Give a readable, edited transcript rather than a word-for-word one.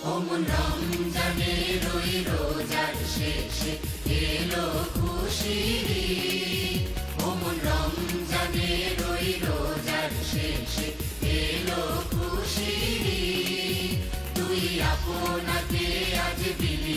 অমন রমজানের ওই রোজার শেষে এলো খুশির ঈদ। অমন রমজানের ওই রোজার শেষে এলো খুশির ঈদ। দুই আপনাকে আজ বিলি